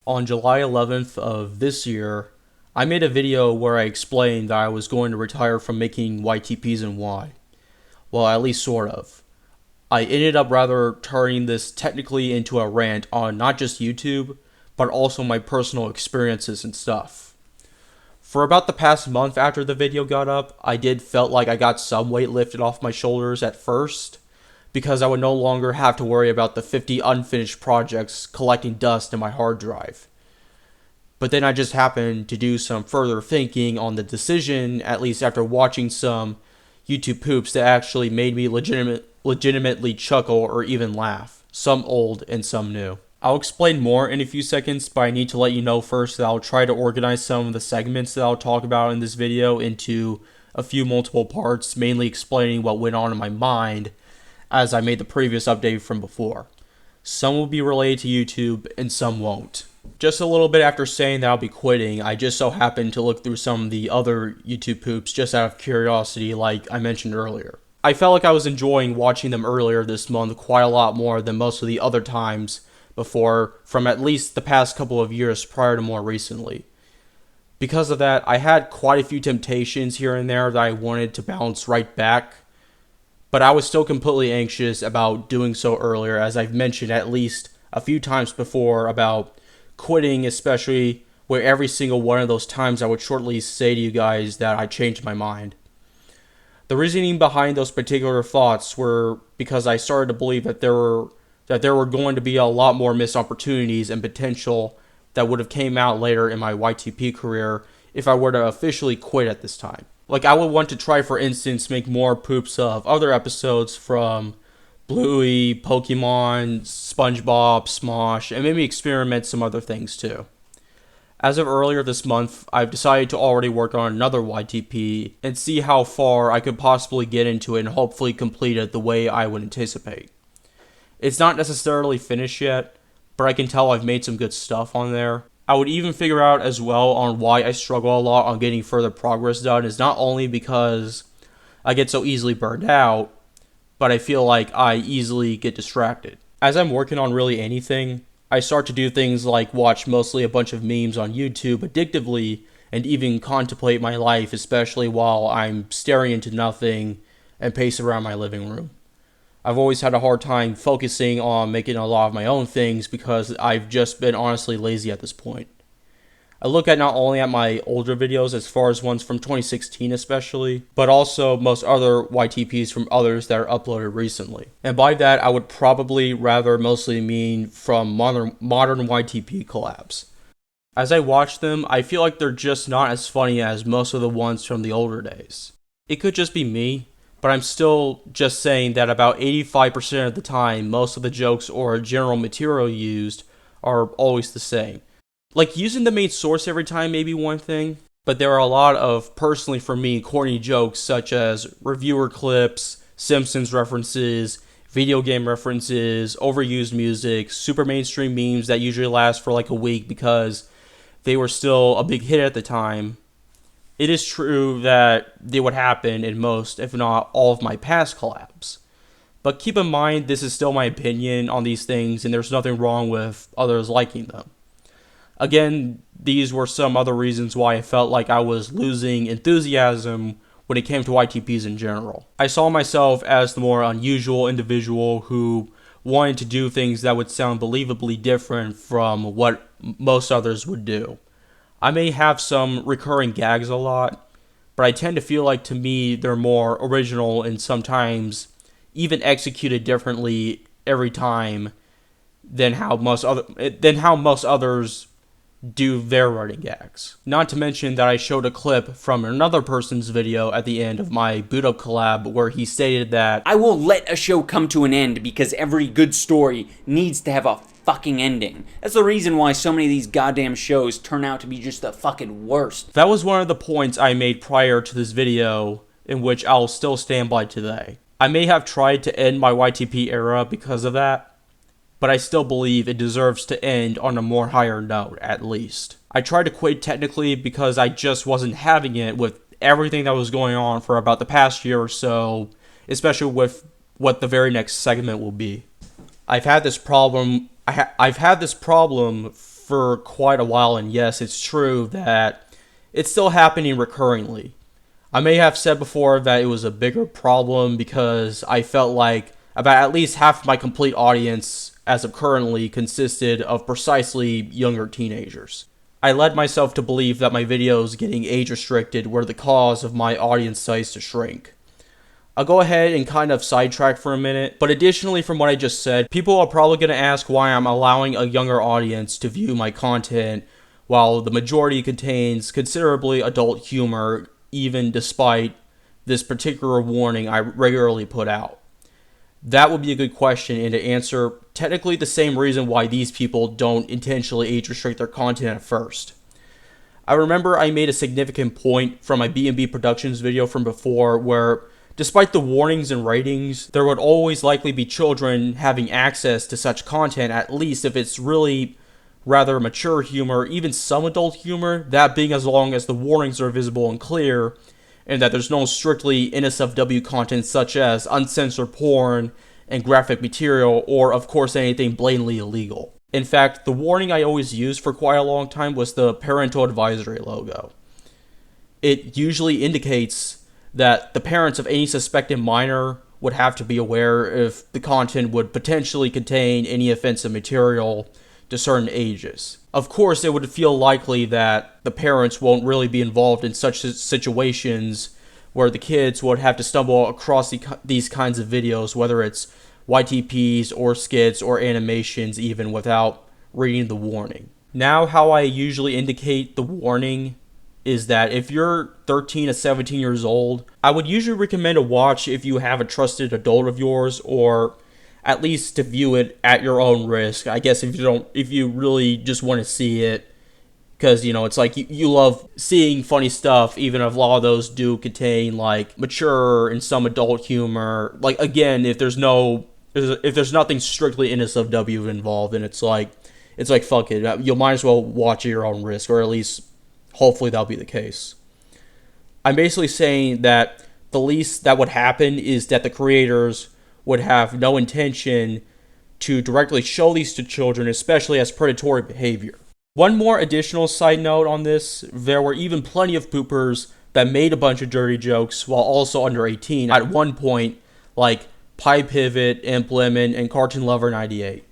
On July 11th of this year, I made a video where I explained that I was going to retire from making YTPs and why. Well, at least sort of. I ended up rather turning this technically into a rant on not just YouTube, but also my personal experiences and stuff. For about the past month after the video got up, I did felt like I got some weight lifted off my shoulders at first, because I would no longer have to worry about the 50 unfinished projects collecting dust in my hard drive. But then I just happened to do some further thinking on the decision, at least after watching some YouTube poops that actually made me legitimately chuckle or even laugh, some old and some new. I'll explain more in a few seconds, but I need to let you know first that I'll try to organize some of the segments that I'll talk about in this video into a few multiple parts, mainly explaining what went on in my mind as I made the previous update from before. Some will be related to YouTube and some won't. Just a little bit after saying that I'll be quitting, I just so happened to look through some of the other YouTube poops just out of curiosity, like I mentioned earlier. I felt like I was enjoying watching them earlier this month quite a lot more than most of the other times before, from at least the past couple of years prior to more recently. Because of that, I had quite a few temptations here and there that I wanted to bounce right back, but I was still completely anxious about doing so earlier, as I've mentioned at least a few times before about quitting, especially where every single one of those times I would shortly say to you guys that I changed my mind. The reasoning behind those particular thoughts were because I started to believe that there were going to be a lot more missed opportunities and potential that would have came out later in my YTP career if I were to officially quit at this time. Like, I would want to try, for instance, make more poops of other episodes from Bluey, Pokemon, SpongeBob, Smosh, and maybe experiment some other things too. As of earlier this month, I've decided to already work on another YTP and see how far I could possibly get into it and hopefully complete it the way I would anticipate. It's not necessarily finished yet, but I can tell I've made some good stuff on there. I would even figure out as well on why I struggle a lot on getting further progress done is not only because I get so easily burned out, but I feel like I easily get distracted. As I'm working on really anything, I start to do things like watch mostly a bunch of memes on YouTube addictively and even contemplate my life, especially while I'm staring into nothing and pace around my living room. I've always had a hard time focusing on making a lot of my own things because I've just been honestly lazy at this point. I look at not only at my older videos as far as ones from 2016 especially, but also most other YTPs from others that are uploaded recently. And by that, I would probably rather mostly mean from modern YTP collabs. As I watch them, I feel like they're just not as funny as most of the ones from the older days. It could just be me, but I'm still just saying that about 85% of the time, most of the jokes or general material used are always the same. Like, using the main source every time may be one thing, but there are a lot of, personally for me, corny jokes such as reviewer clips, Simpsons references, video game references, overused music, super mainstream memes that usually last for like a week because they were still a big hit at the time. It is true that they would happen in most, if not all, of my past collabs. But keep in mind, this is still my opinion on these things, and there's nothing wrong with others liking them. Again, these were some other reasons why I felt like I was losing enthusiasm when it came to YTPs in general. I saw myself as the more unusual individual who wanted to do things that would sound believably different from what most others would do. I may have some recurring gags a lot, but I tend to feel like to me they're more original and sometimes even executed differently every time than how most others do their running gags. Not to mention that I showed a clip from another person's video at the end of my Boot Up collab where he stated that I will let a show come to an end because every good story needs to have a fucking ending. That's the reason why so many of these goddamn shows turn out to be just the fucking worst. That was one of the points I made prior to this video, in which I'll still stand by today. I may have tried to end my YTP era because of that, but I still believe it deserves to end on a more higher note, at least. I tried to quit technically because I just wasn't having it with everything that was going on for about the past year or so, especially with what the very next segment will be. I've had this problem for quite a while, and yes, it's true that it's still happening recurringly. I may have said before that it was a bigger problem because I felt like about at least half of my complete audience as of currently consisted of precisely younger teenagers. I led myself to believe that my videos getting age restricted were the cause of my audience size to shrink. I'll go ahead and kind of sidetrack for a minute, but additionally from what I just said, people are probably going to ask why I'm allowing a younger audience to view my content while the majority contains considerably adult humor, even despite this particular warning I regularly put out. That would be a good question, and to answer technically the same reason why these people don't intentionally age restrict their content at first. I remember I made a significant point from my B&B Productions video from before where, despite the warnings and ratings, there would always likely be children having access to such content, at least if it's really rather mature humor, even some adult humor, that being as long as the warnings are visible and clear, and that there's no strictly NSFW content such as uncensored porn and graphic material, or of course anything blatantly illegal. In fact, the warning I always used for quite a long time was the parental advisory logo. It usually indicates that the parents of any suspected minor would have to be aware if the content would potentially contain any offensive material to certain ages. Of course, it would feel likely that the parents won't really be involved in such situations where the kids would have to stumble across these kinds of videos, whether it's YTPs or skits or animations even, without reading the warning. Now, how I usually indicate the warning is that if you're 13 to 17 years old, I would usually recommend a watch if you have a trusted adult of yours, or at least to view it at your own risk. I guess if you really just want to see it, because, you know, it's like you love seeing funny stuff, even if a lot of those do contain, like, mature and some adult humor. Like, again, if there's nothing strictly NSFW involved, then it's like, fuck it. You might as well watch at your own risk, or at least, hopefully that'll be the case. I'm basically saying that the least that would happen is that the creators would have no intention to directly show these to children, especially as predatory behavior. One more additional side note on this, there were even plenty of poopers that made a bunch of dirty jokes while also under 18 at one point, like PiePivot, Imp Lemon, and Cartoon Lover 98.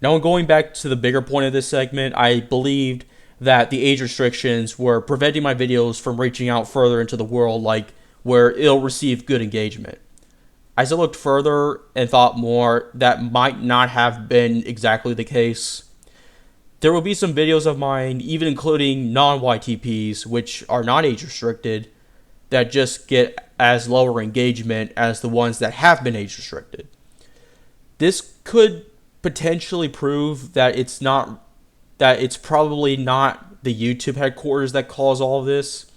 Now, going back to the bigger point of this segment, I believed that the age restrictions were preventing my videos from reaching out further into the world, like where it'll receive good engagement. As I looked further and thought more, that might not have been exactly the case. There will be some videos of mine, even including non-YTPs, which are not age restricted, that just get as lower engagement as the ones that have been age restricted. This could potentially prove that it's probably not the YouTube headquarters that cause all of this.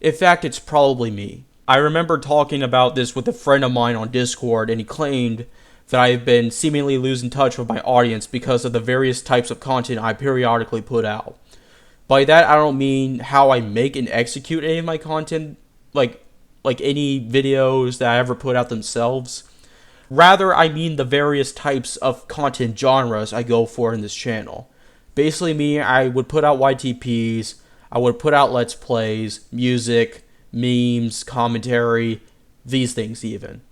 In fact, it's probably me. I remember talking about this with a friend of mine on Discord, and he claimed that I have been seemingly losing touch with my audience because of the various types of content I periodically put out. By that, I don't mean how I make and execute any of my content, like any videos that I ever put out themselves. Rather, I mean the various types of content genres I go for in this channel. Basically, I would put out YTPs, I would put out Let's Plays, music, memes, commentary, these things even.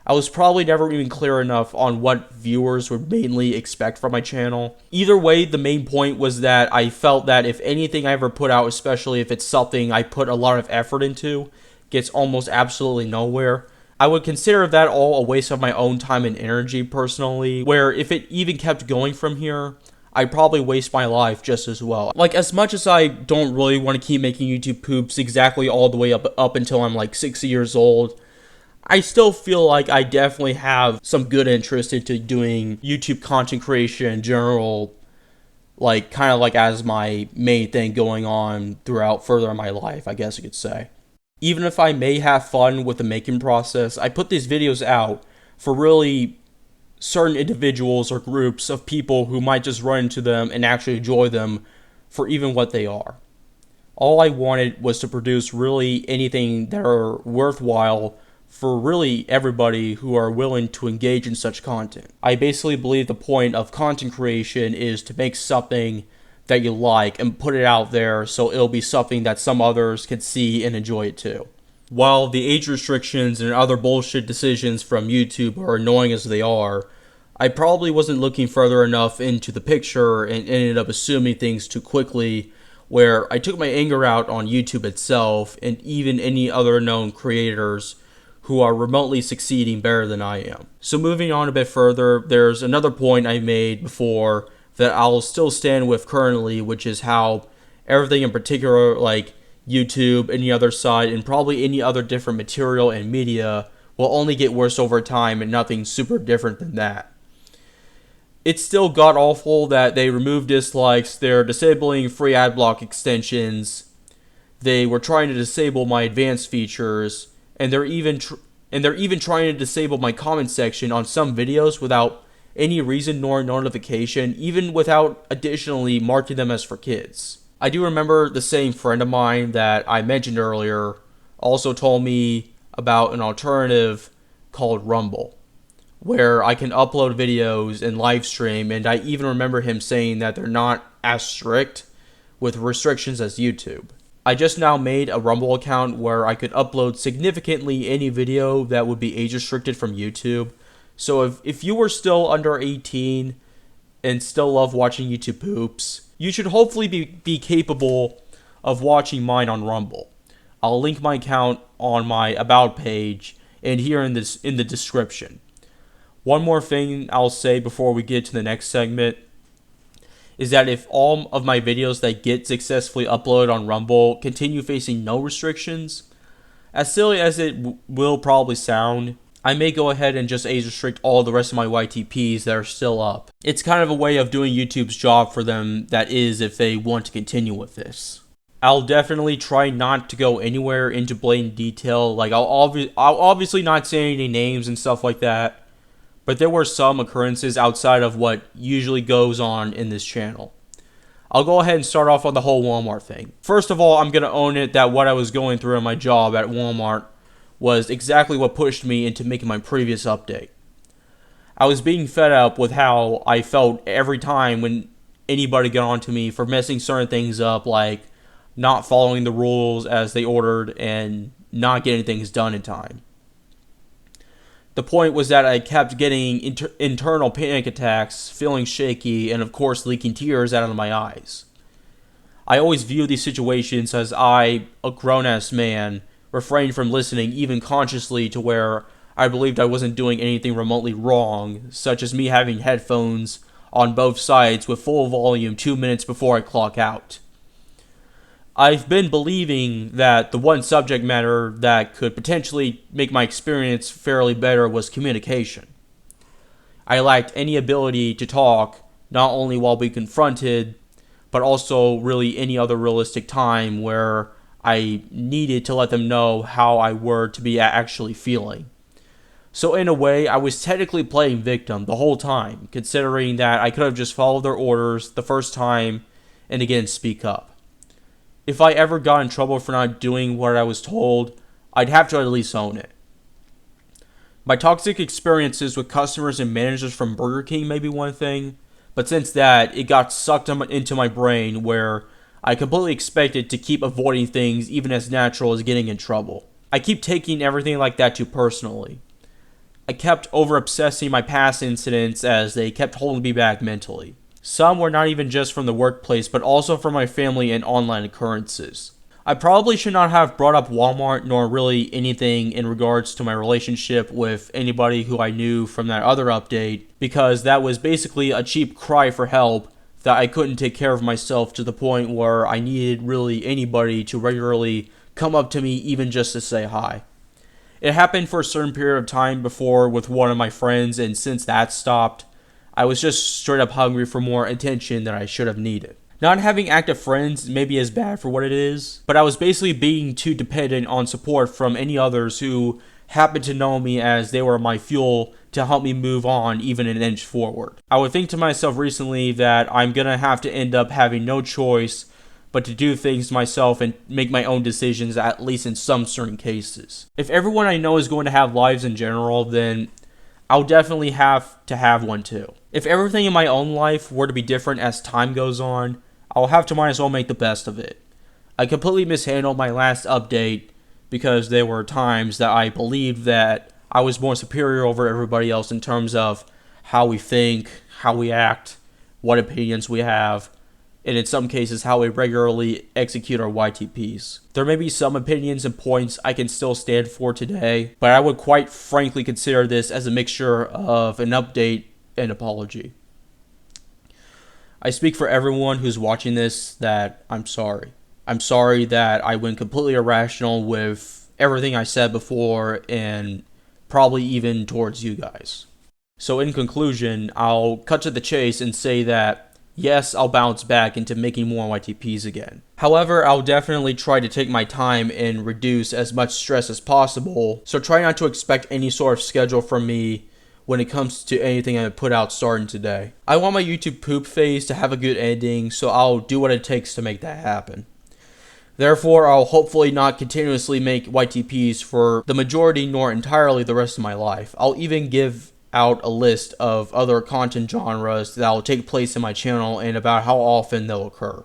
I was probably never even clear enough on what viewers would mainly expect from my channel. Either way, the main point was that I felt that if anything I ever put out, especially if it's something I put a lot of effort into, gets almost absolutely nowhere, I would consider that all a waste of my own time and energy personally, where if it even kept going from here, I'd probably waste my life just as well. Like, as much as I don't really want to keep making YouTube poops exactly all the way up until I'm like 60 years old, I still feel like I definitely have some good interest into doing YouTube content creation in general, like, kind of like as my main thing going on throughout further in my life, I guess you could say. Even if I may have fun with the making process, I put these videos out for really certain individuals or groups of people who might just run into them and actually enjoy them for even what they are. All I wanted was to produce really anything that are worthwhile for really everybody who are willing to engage in such content. I basically believe the point of content creation is to make something that you like and put it out there so it'll be something that some others can see and enjoy it too. While the age restrictions and other bullshit decisions from YouTube are annoying as they are, I probably wasn't looking further enough into the picture and ended up assuming things too quickly, where I took my anger out on YouTube itself and even any other known creators who are remotely succeeding better than I am. So moving on a bit further, there's another point I made before that I'll still stand with currently, which is how everything in particular, like YouTube, any other site, and probably any other different material and media, will only get worse over time and nothing super different than that. It's still god awful that they removed dislikes, they're disabling free adblock extensions, they were trying to disable my advanced features, and they're even trying to disable my comment section on some videos without any reason nor notification, even without additionally marking them as for kids. I do remember the same friend of mine that I mentioned earlier also told me about an alternative called Rumble, where I can upload videos and live stream, and I even remember him saying that they're not as strict with restrictions as YouTube. I just now made a Rumble account where I could upload significantly any video that would be age restricted from YouTube. So if you were still under 18 and still love watching YouTube poops, you should hopefully be capable of watching mine on Rumble. I'll link my account on my About page and here in the description. One more thing I'll say before we get to the next segment is that if all of my videos that get successfully uploaded on Rumble continue facing no restrictions, as silly as it will probably sound, I may go ahead and just age restrict all the rest of my YTPs that are still up. It's kind of a way of doing YouTube's job for them, that is, if they want to continue with this. I'll definitely try not to go anywhere into blatant detail, like I'll obviously not say any names and stuff like that, but there were some occurrences outside of what usually goes on in this channel. I'll go ahead and start off on the whole Walmart thing. First of all, I'm going to own it that what I was going through in my job at Walmart was exactly what pushed me into making my previous update. I was being fed up with how I felt every time when anybody got on to me for messing certain things up, like not following the rules as they ordered and not getting things done in time. The point was that I kept getting internal panic attacks, feeling shaky, and of course leaking tears out of my eyes. I always view these situations as I, a grown-ass man, refrained from listening even consciously to where I believed I wasn't doing anything remotely wrong, such as me having headphones on both sides with full volume 2 minutes before I clock out. I've been believing that the one subject matter that could potentially make my experience fairly better was communication. I lacked any ability to talk, not only while being confronted, but also really any other realistic time where I needed to let them know how I were to be actually feeling. So in a way, I was technically playing victim the whole time, considering that I could have just followed their orders the first time and again speak up. If I ever got in trouble for not doing what I was told, I'd have to at least own it. My toxic experiences with customers and managers from Burger King may be one thing, but since that, it got sucked into my brain where I completely expected to keep avoiding things even as natural as getting in trouble. I keep taking everything like that too personally. I kept over-obsessing my past incidents as they kept holding me back mentally. Some were not even just from the workplace, but also from my family and online occurrences. I probably should not have brought up Walmart nor really anything in regards to my relationship with anybody who I knew from that other update, because that was basically a cheap cry for help that I couldn't take care of myself to the point where I needed really anybody to regularly come up to me even just to say hi. It happened for a certain period of time before with one of my friends, and since that stopped, I was just straight up hungry for more attention than I should have needed. Not having active friends may be as bad for what it is, but I was basically being too dependent on support from any others who happened to know me, as they were my fuel to help me move on even an inch forward. I would think to myself recently that I'm gonna have to end up having no choice but to do things myself and make my own decisions, at least in some certain cases. If everyone I know is going to have lives in general, then I'll definitely have to have one too. If everything in my own life were to be different as time goes on, I'll have to might as well make the best of it. I completely mishandled my last update because there were times that I believed that I was more superior over everybody else in terms of how we think, how we act, what opinions we have, and in some cases how we regularly execute our YTPs. There may be some opinions and points I can still stand for today, but I would quite frankly consider this as a mixture of an update and apology. I speak for everyone who's watching this that I'm sorry. I'm sorry that I went completely irrational with everything I said before and probably even towards you guys. So in conclusion, I'll cut to the chase and say that yes, I'll bounce back into making more YTPs again. However, I'll definitely try to take my time and reduce as much stress as possible, so try not to expect any sort of schedule from me when it comes to anything I put out starting today. I want my YouTube poop phase to have a good ending, so I'll do what it takes to make that happen. Therefore, I'll hopefully not continuously make YTPs for the majority nor entirely the rest of my life. I'll even give out a list of other content genres that will take place in my channel and about how often they'll occur.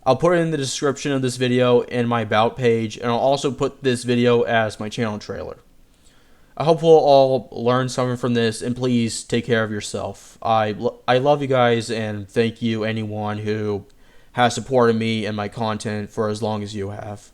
I'll put it in the description of this video and my about page, and I'll also put this video as my channel trailer. I hope we'll all learn something from this, and please take care of yourself. I love you guys, and thank you anyone who has supported me and my content for as long as you have.